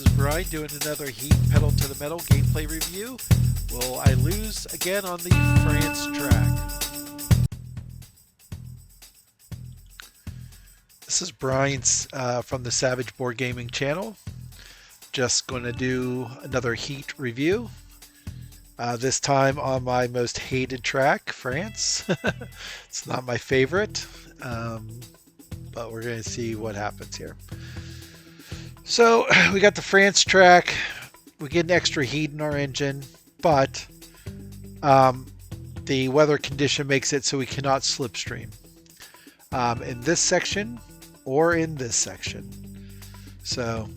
is Brian doing another Heat Pedal to the Metal gameplay review. Will I lose again on the France track? This is Brian's from the Savage Board Gaming channel. Just going to do another Heat review. This time on my most hated track, France. It's not my favorite, but we're going to see what happens here. So we got the France track. We get an extra heat in our engine, but the weather condition makes it so we cannot slipstream in this section or in this section. So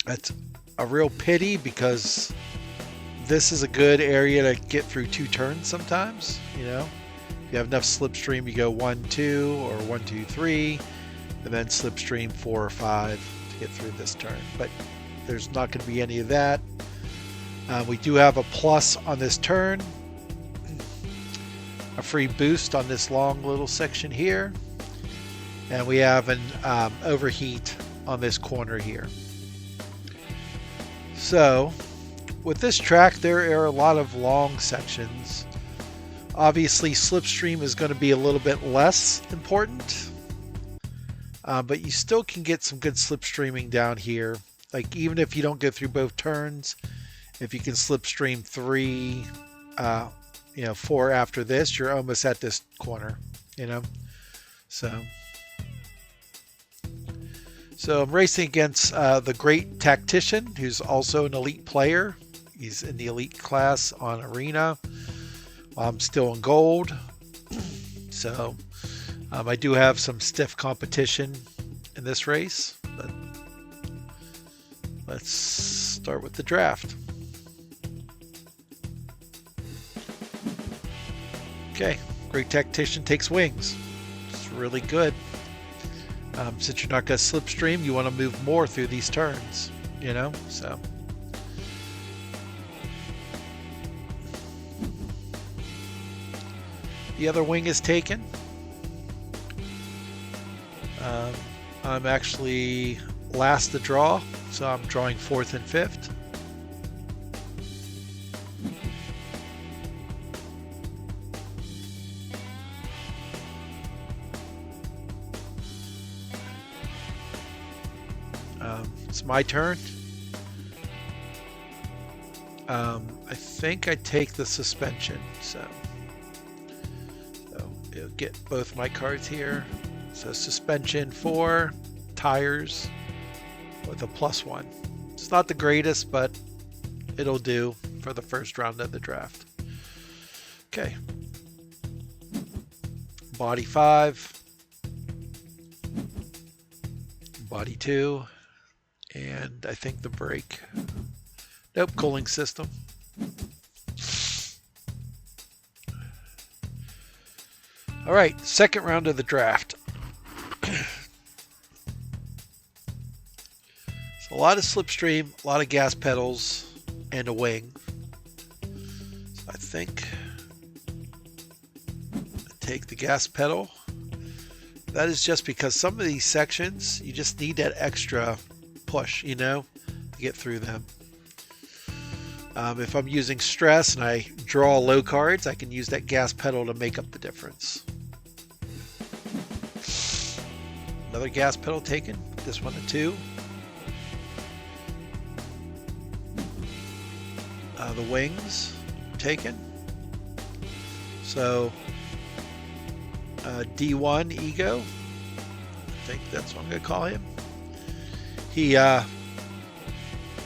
that's a real pity, because this is a good area to get through two turns sometimes. You know, if you have enough slipstream, you go 1, 2, or 1, 2, 3, and then slipstream 4 or 5 to get through this turn. But there's not going to be any of that. We do have a plus on this turn, a free boost on this long little section here, and we have an overheat on this corner here. So with this track, there are a lot of long sections. Obviously, slipstream is going to be a little bit less important, but you still can get some good slipstreaming down here. Like, even if you don't go through both turns, if you can slipstream 3, 4 after this, you're almost at this corner, you know. So I'm racing against the Great Tactician, who's also an elite player. He's in the elite class on Arena. I'm still in gold. So I do have some stiff competition in this race. But let's start with the draft. Okay, Great Tactician takes wings. It's really good. Since you're not going to slipstream, you want to move more through these turns, you know? So the other wing is taken. I'm actually last to draw, so I'm drawing 4th and 5th. It's my turn. I think I take the suspension, so it'll get both my cards here. So suspension 4, tires with a +1. It's not the greatest, but it'll do for the first round of the draft. Okay. Body 5, body 2, and I think the brake. Nope, cooling system. All right, second round of the draft. So a lot of slipstream, a lot of gas pedals, and a wing. So I think I take the gas pedal. That is just because some of these sections, you just need that extra push, you know, to get through them. If I'm using stress and I draw low cards, I can use that gas pedal to make up the difference. Another gas pedal taken. This one a 2. The wings taken. So D1 Ego. I think that's what I'm going to call him.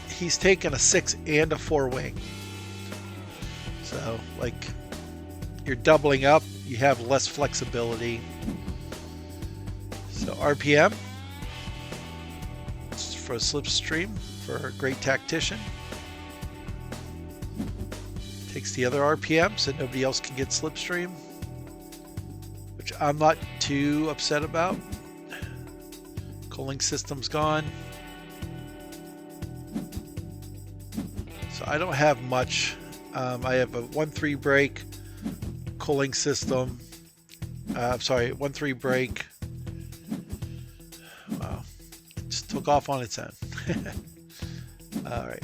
He's taken a 6 and a 4 wing. So, like, you're doubling up, you have less flexibility. So RPM for a slipstream for a Great Tactician. Takes the other RPM so nobody else can get slipstream, which I'm not too upset about. Cooling system's gone. So I don't have much. I have a 1-3 brake, cooling system. 1-3 brake. Wow, it just took off on its own. All right.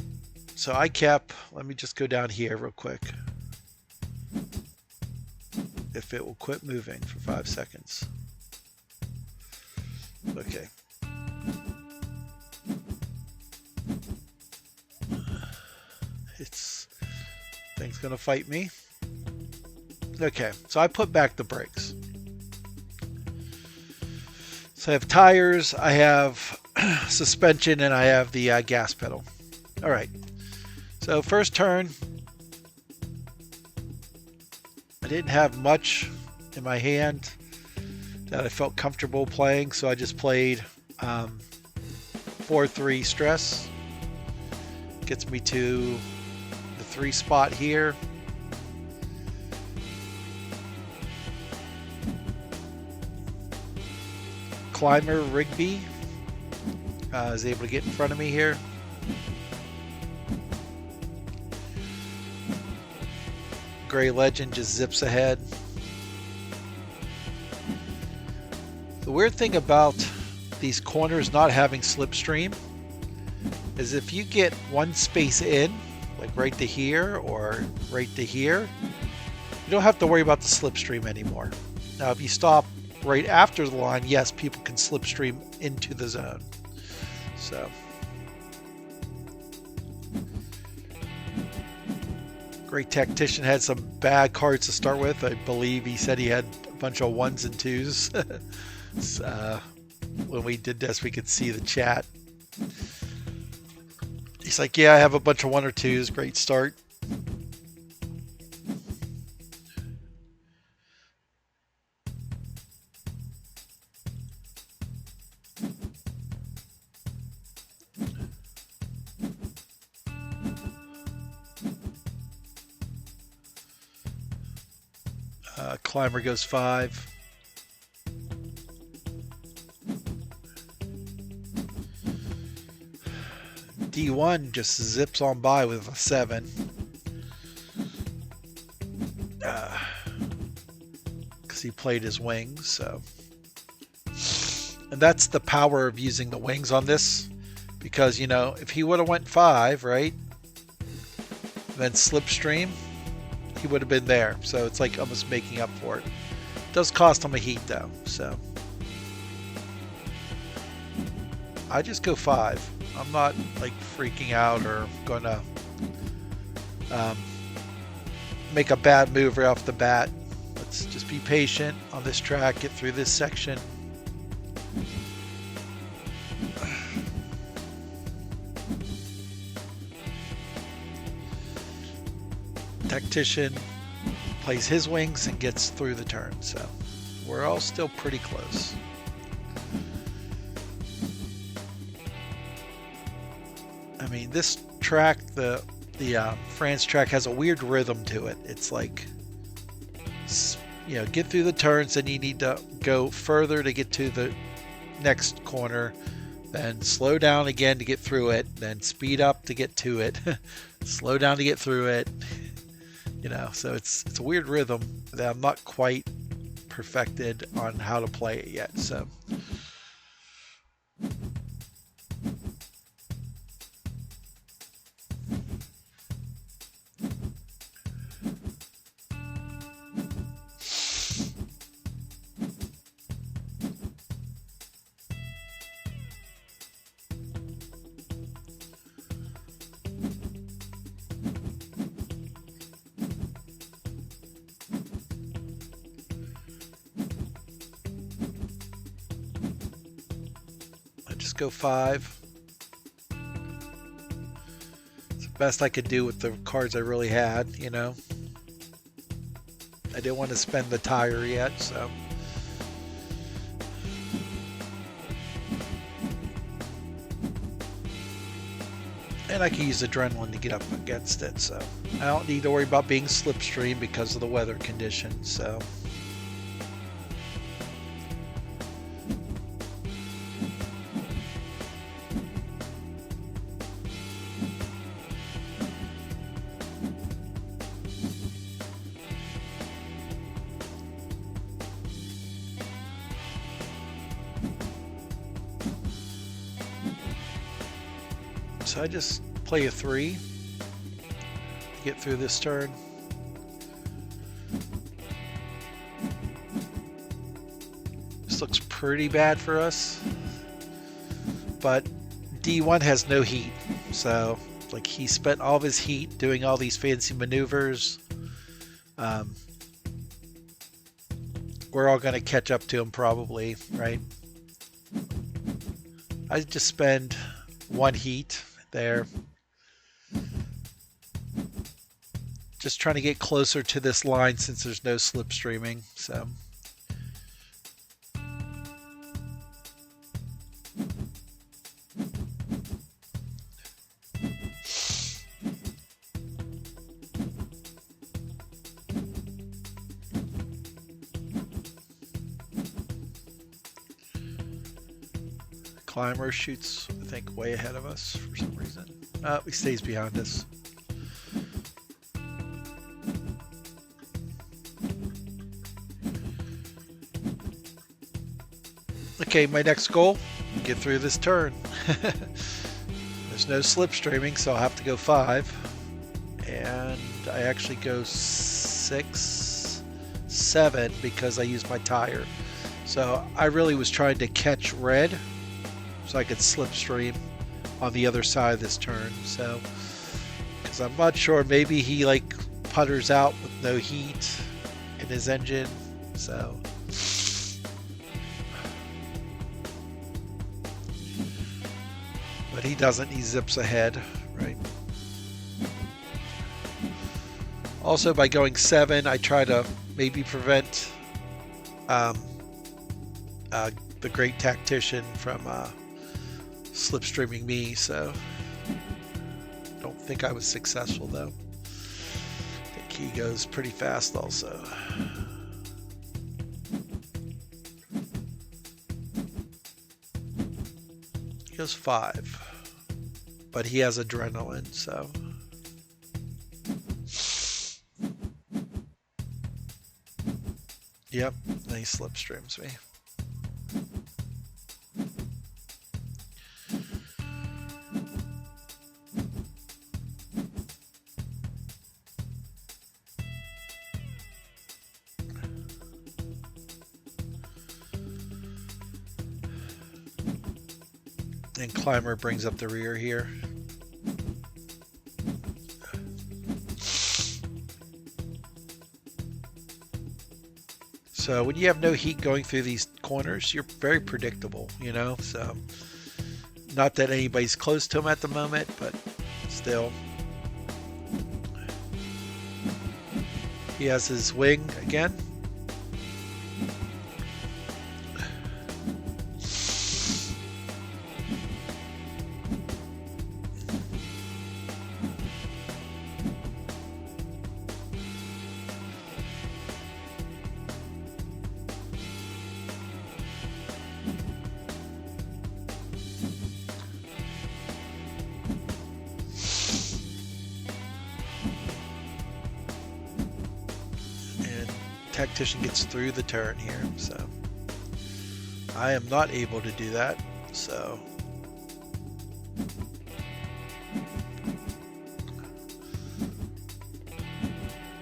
So I kept, let me just go down here real quick. If it will quit moving for 5 seconds. Okay. Thing's gonna fight me. Okay, so I put back the brakes. So I have tires, I have suspension, and I have the gas pedal. All right. So first turn, I didn't have much in my hand that I felt comfortable playing, so I just played 4-3 stress. Gets me to the 3 spot here. Climber Rigby is able to get in front of me here. Gray Legend just zips ahead. The weird thing about these corners not having slipstream is if you get one space in, like right to here or right to here, you don't have to worry about the slipstream anymore. Now, if you stop right after the line, yes, people can slipstream into the zone. So, Great Tactician had some bad cards to start with. I believe he said he had a bunch of 1s and 2s. So, when we did this, we could see the chat. He's like, yeah, I have a bunch of 1 or 2s. Great start. Climber goes 5. D1 just zips on by with a 7. Because he played his wings, so. And that's the power of using the wings on this. Because, you know, if he would have went 5, right? Then slipstream, he would have been there. So it's like almost making up for it. It does cost him a heat though, so. I just go 5. I'm not like freaking out or gonna make a bad move right off the bat. Let's just be patient on this track, get through this section. Tactician plays his wings and gets through the turn, so we're all still pretty close. I mean, this track, the France track has a weird rhythm to it. It's like, you know, get through the turns, then you need to go further to get to the next corner, then slow down again to get through it, then speed up to get to it, slow down to get through it. You know, so it's a weird rhythm that I'm not quite perfected on how to play it yet. So. Go 5. It's the best I could do with the cards I really had, you know. I didn't want to spend the tire yet, so. And I can use adrenaline to get up against it, so. I don't need to worry about being slipstream because of the weather conditions, so. So I just play a 3 to get through this turn. This looks pretty bad for us, but D1 has no heat, so like he spent all of his heat doing all these fancy maneuvers. We're all going to catch up to him probably, right? I just spend 1 heat there. Just trying to get closer to this line since there's no slipstreaming. So Climber shoots, I think, way ahead of us for some reason. He stays behind us. Okay, my next goal, get through this turn. There's no slipstreaming, so I'll have to go 5. And I actually go 6, 7 because I used my tire. So I really was trying to catch red so I could slipstream on the other side of this turn. So, because I'm not sure, maybe he like putters out with no heat in his engine. So, but he doesn't. He zips ahead, right? Also, by going 7, I try to maybe prevent the great tactician from slipstreaming me, so don't think I was successful though. I think he goes pretty fast also. He goes 5, but he has adrenaline, so yep, and he slipstreams me. And Climber brings up the rear here. So when you have no heat going through these corners, you're very predictable, you know? So not that anybody's close to him at the moment, but still. He has his wing again. Tactician gets through the turn here, so I am not able to do that, so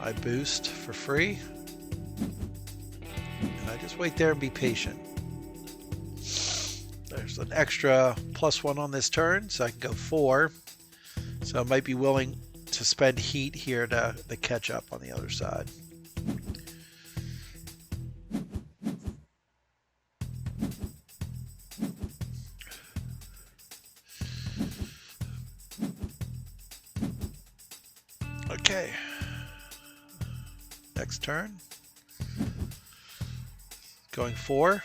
I boost for free and I just wait there and be patient. There's an extra +1 on this turn, so I can go 4, so I might be willing to spend heat here to catch up on the other side. Okay, next turn, going 4.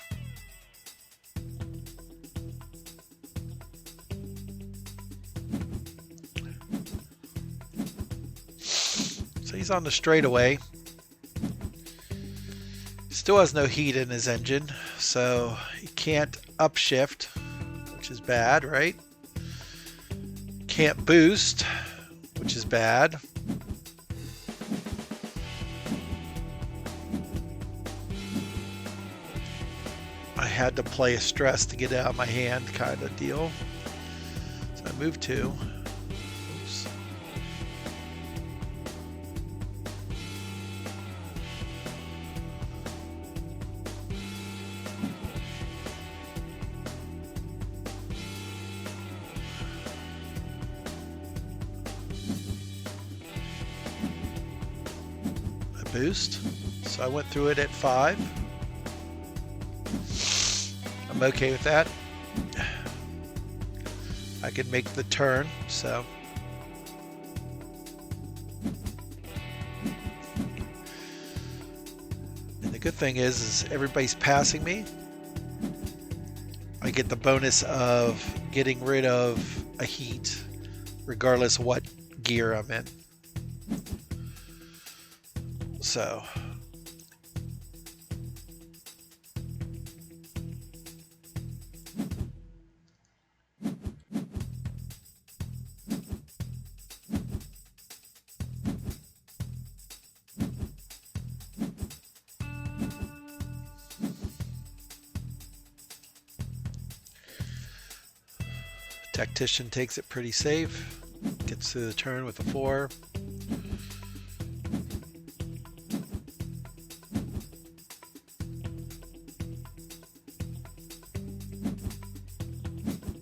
So he's on the straightaway. Still has no heat in his engine, so he can't upshift, which is bad, right? Can't boost, which is bad. I had to play a stress to get it out of my hand kind of deal. So I move 2. boost. So I went through it at 5. I'm okay with that. I can make the turn, so. And the good thing is everybody's passing me. I get the bonus of getting rid of a heat, regardless of what gear I'm in. So. Tactician takes it pretty safe, gets to the turn with a 4.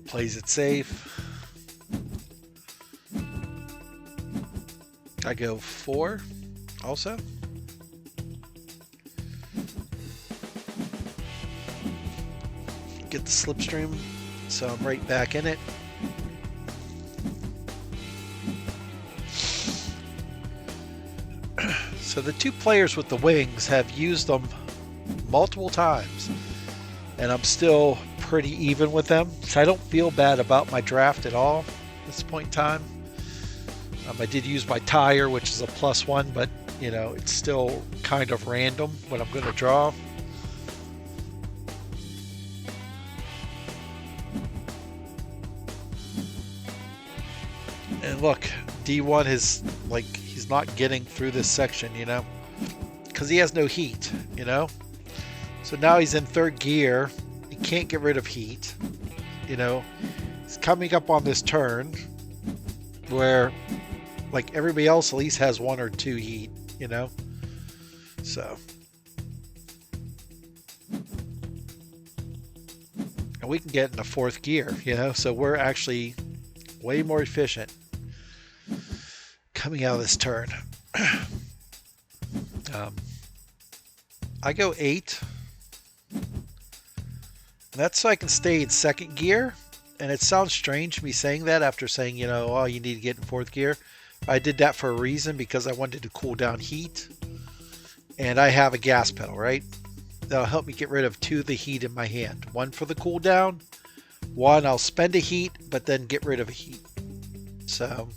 Plays it safe. I go 4 also. Get the slipstream, so I'm right back in it. So the 2 players with the wings have used them multiple times, and I'm still pretty even with them. So I don't feel bad about my draft at all at this point in time. I did use my tire, which is a +1, but you know, it's still kind of random what I'm going to draw. And look, D1 is like, he's not getting through this section, you know, because he has no heat, you know. So now he's in 3rd gear. He can't get rid of heat, you know. He's coming up on this turn where like everybody else at least has 1 or 2 heat, you know. So, and we can get in a 4th gear, you know, so we're actually way more efficient coming out of this turn. I go 8. And that's so I can stay in 2nd gear. And it sounds strange me saying that after saying, you know, oh, you need to get in 4th gear. I did that for a reason, because I wanted to cool down heat. And I have a gas pedal, right? That'll help me get rid of 2 of the heat in my hand. 1 for the cooldown. 1, I'll spend a heat, but then get rid of a heat. So.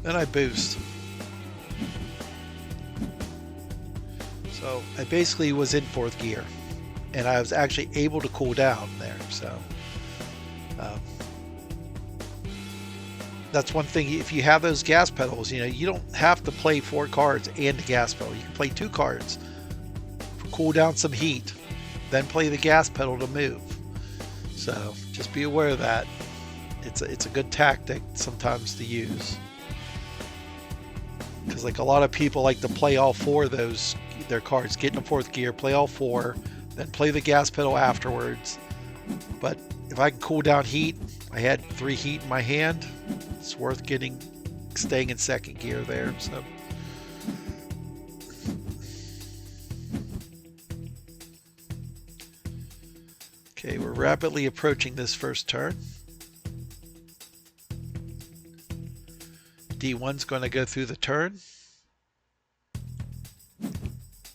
Then I boost. So I basically was in 4th gear, and I was actually able to cool down there. So that's one thing. If you have those gas pedals, you know, you don't have to play 4 cards and a gas pedal. You can play 2 cards, cool down some heat, then play the gas pedal to move. So just be aware of that. It's a good tactic sometimes to use. Because like a lot of people like to play all 4 of their cards, get in 4th gear, play all 4, then play the gas pedal afterwards. But if I can cool down heat, I had 3 heat in my hand, it's worth staying in 2nd gear there. So okay, we're rapidly approaching this first turn. D1's going to go through the turn,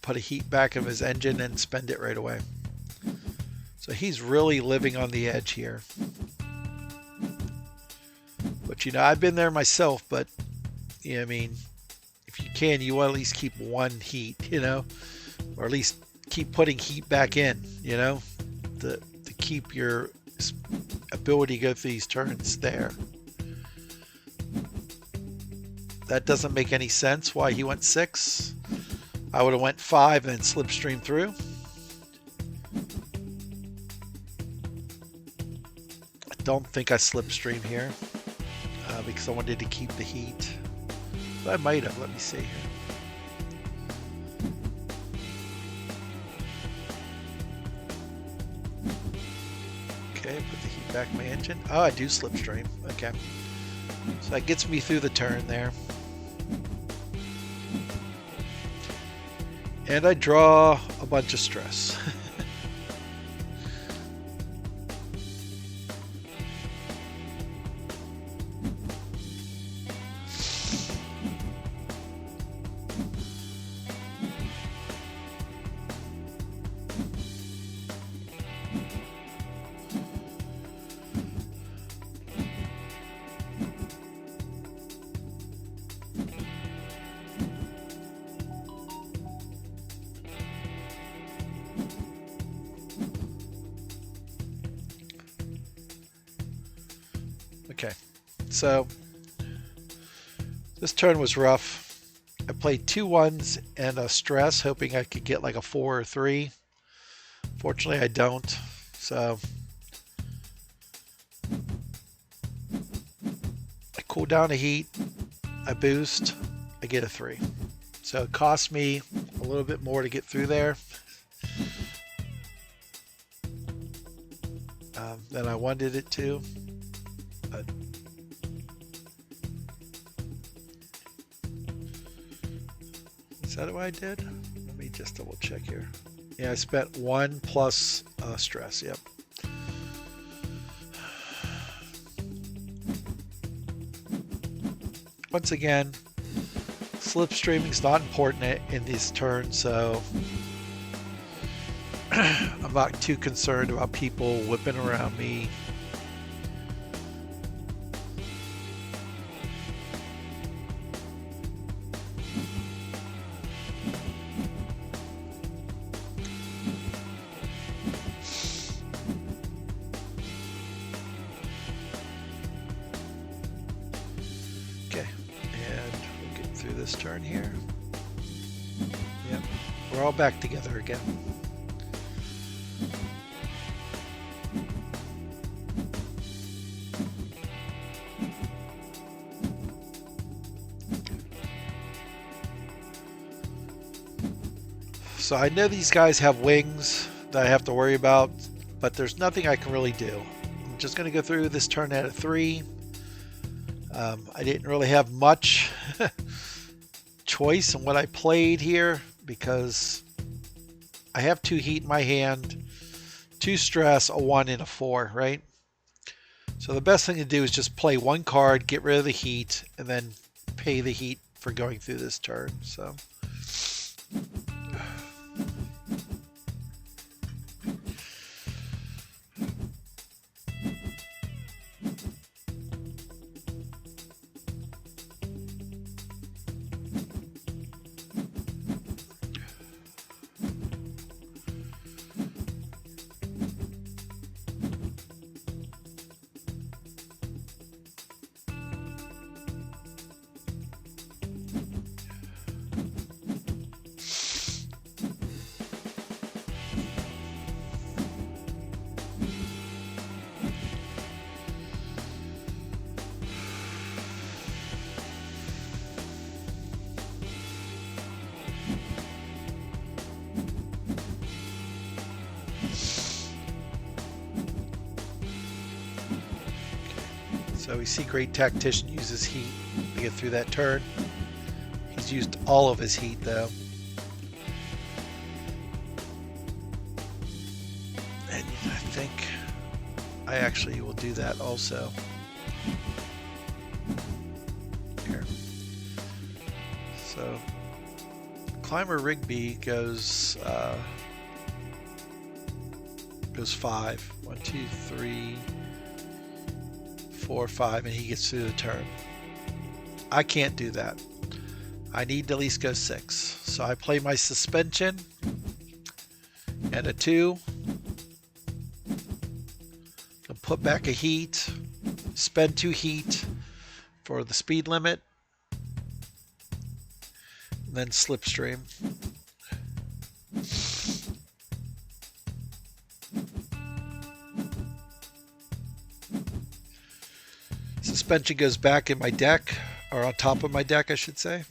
put a heat back of his engine, and spend it right away. So he's really living on the edge here. But you know, I've been there myself, but you know, I mean, if you can, you want to at least keep 1 heat, you know, or at least keep putting heat back in, you know, to keep your ability to go through these turns there. That doesn't make any sense why he went 6. I would have went 5 and then slipstream through. I don't think I slipstream here because I wanted to keep the heat. I might have. Let me see here. Okay, put the heat back in my engine. Oh, I do slipstream. Okay. So that gets me through the turn there. And I draw a bunch of stress. Okay, so this turn was rough. I played 2 1s and a stress, hoping I could get like a 4 or 3. Fortunately, I don't. So I cool down the heat, I boost, I get a 3. So it cost me a little bit more to get through there than I wanted it to. Is that what I did? Let me just double check here. Yeah, I spent 1 plus stress. Yep. Once again, slipstreaming is not important in these turns, so I'm not too concerned about people whipping around me. This turn here. Yep, we're all back together again. So I know these guys have wings that I have to worry about, but there's nothing I can really do. I'm just going to go through this turn at a 3. I didn't really have much choice in what I played here because I have 2 heat in my hand, 2 stress, a 1 and a 4, right? So the best thing to do is just play 1 card, get rid of the heat, and then pay the heat for going through this turn. So we see Great Tactician uses heat to get through that turn. He's used all of his heat though. And I think I actually will do that also. Here. So Climber Rigby goes 5. 1, 2, 3, 4, 5, and he gets through the turn. I can't do that. I need to at least go 6. So I play my suspension and a 2. Can put back a heat, spend 2 heat for the speed limit, and then slipstream. Suspension goes back in my deck. or on top of my deck, I should say.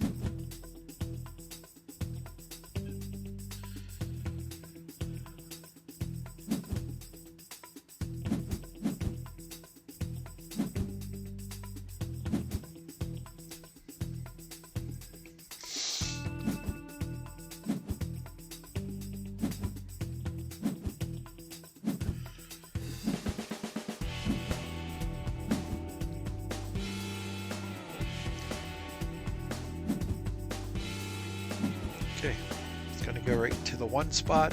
Okay, it's going to go right to the 1 spot.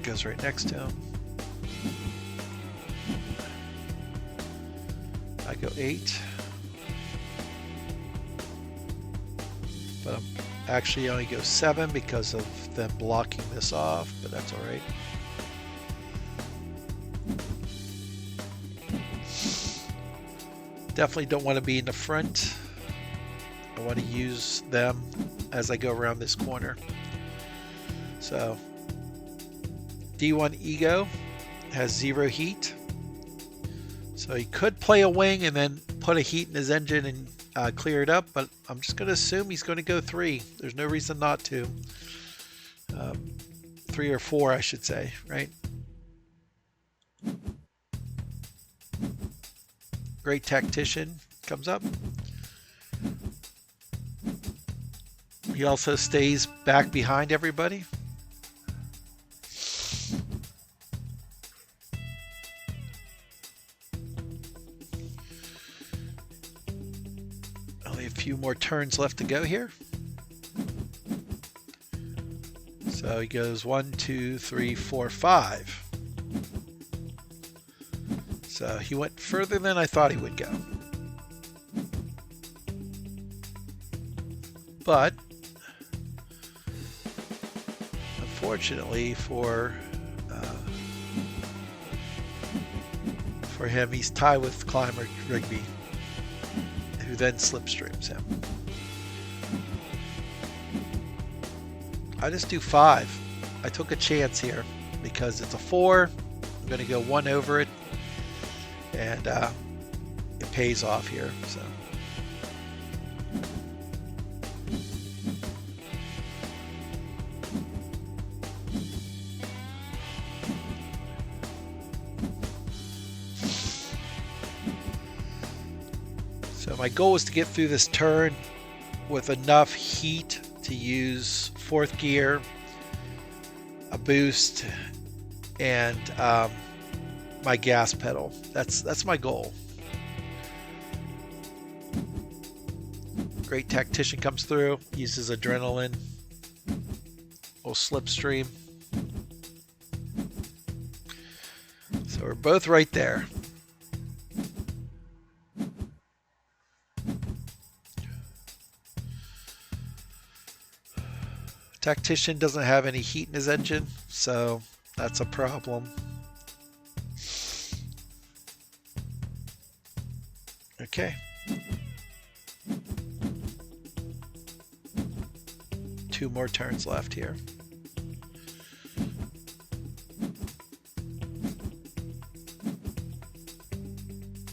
Goes right next to him. I go 8. But I'm actually only go 7 because of them blocking this off, but that's all right. Definitely don't want to be in the front. I want to use them as I go around this corner. So D1 Ego has 0 heat. So he could play a wing and then put a heat in his engine and clear it up, but I'm just going to assume he's going to go 3. There's no reason not to. 3 or 4, I should say, right? Great Tactician comes up. He also stays back behind everybody. Only a few more turns left to go here. So he goes 1, 2, 3, 4, 5. So he went further than I thought he would go. But unfortunately for him, he's tied with Climber Rigby, who then slipstreams him. I just do 5. I took a chance here because it's a 4. I'm going to go 1 over it, and it pays off here. So my goal is to get through this turn with enough heat to use 4th gear, a boost, and my gas pedal. That's my goal. Great Tactician comes through, uses adrenaline, will slipstream. So we're both right there. Tactician doesn't have any heat in his engine, so that's a problem. Okay. 2 more turns left here.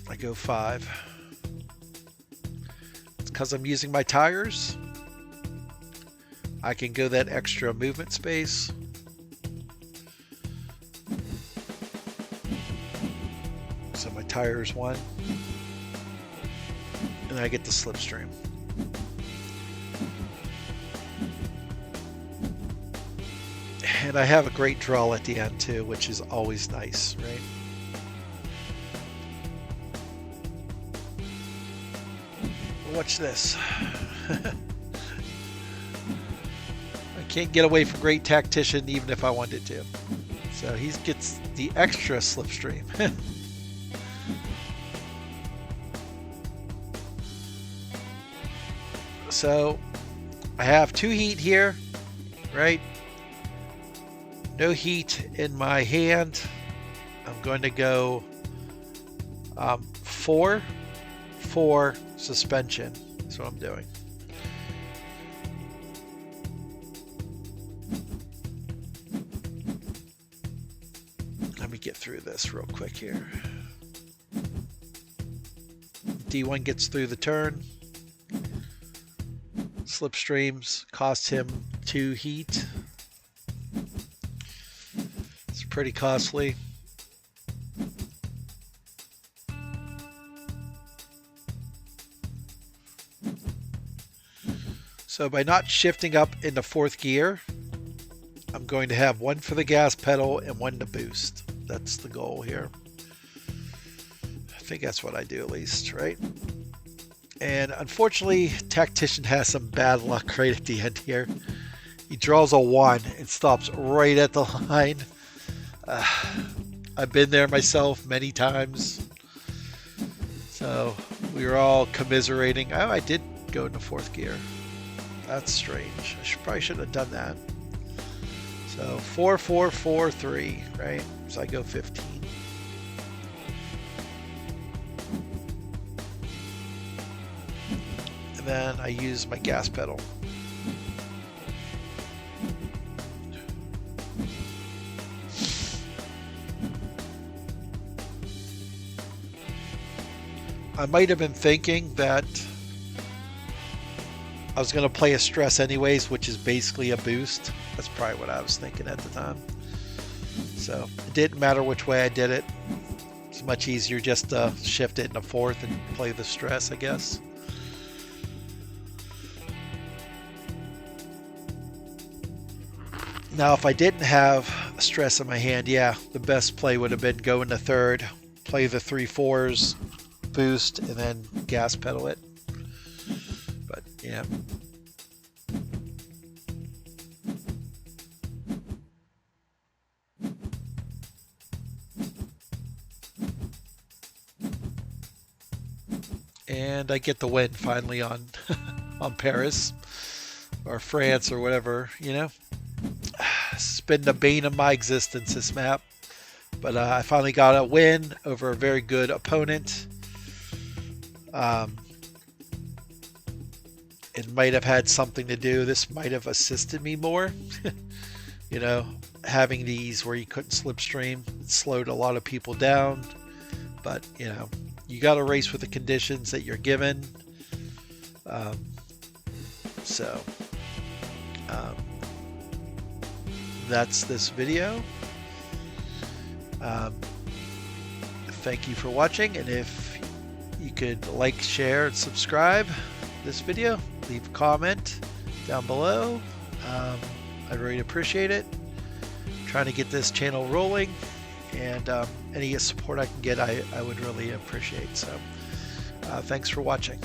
I go 5. It's because I'm using my tires. I can go that extra movement space. So my tires 1. And I get the slipstream. And I have a great draw at the end too, which is always nice, right? Watch this. Can't get away from Great Tactician even if I wanted to. So he gets the extra slipstream. So I have 2 heat here, right? No heat in my hand. I'm going to go 4, 4 suspension. That's what I'm doing. through this real quick here. D1 gets through the turn. Slipstreams cost him 2 heat. It's pretty costly. So by not shifting up into 4th gear, I'm going to have 1 for the gas pedal and 1 to boost. That's the goal here. I think that's what I do at least, right? And unfortunately, Tactician has some bad luck right at the end here. He draws a 1 and stops right at the line. I've been there myself many times. So we were all commiserating. Oh, I did go into 4th gear. That's strange. I probably shouldn't have done that. So 4, 4, 4, 3, right? So I go 15. And then I use my gas pedal. I might have been thinking that I was going to play a stress anyways, which is basically a boost. That's probably what I was thinking at the time. So it didn't matter which way I did it. It's much easier just to shift it into 4th and play the stress, I guess. Now, if I didn't have a stress in my hand, yeah, the best play would have been go into 3rd, play the 3 4s, boost, and then gas pedal it. But yeah. And I get the win finally on on Paris or France or whatever, you know. It's been the bane of my existence, this map. But I finally got a win over a very good opponent. It might have had something to do. This might have assisted me more. You know, having these where you couldn't slipstream, it slowed a lot of people down. But, you know, you got to race with the conditions that you're given. That's this video. Thank you for watching, and if you could like, share, and subscribe this video, leave a comment down below. I'd really appreciate it. I'm trying to get this channel rolling, and any support I can get, I would really appreciate. So thanks for watching.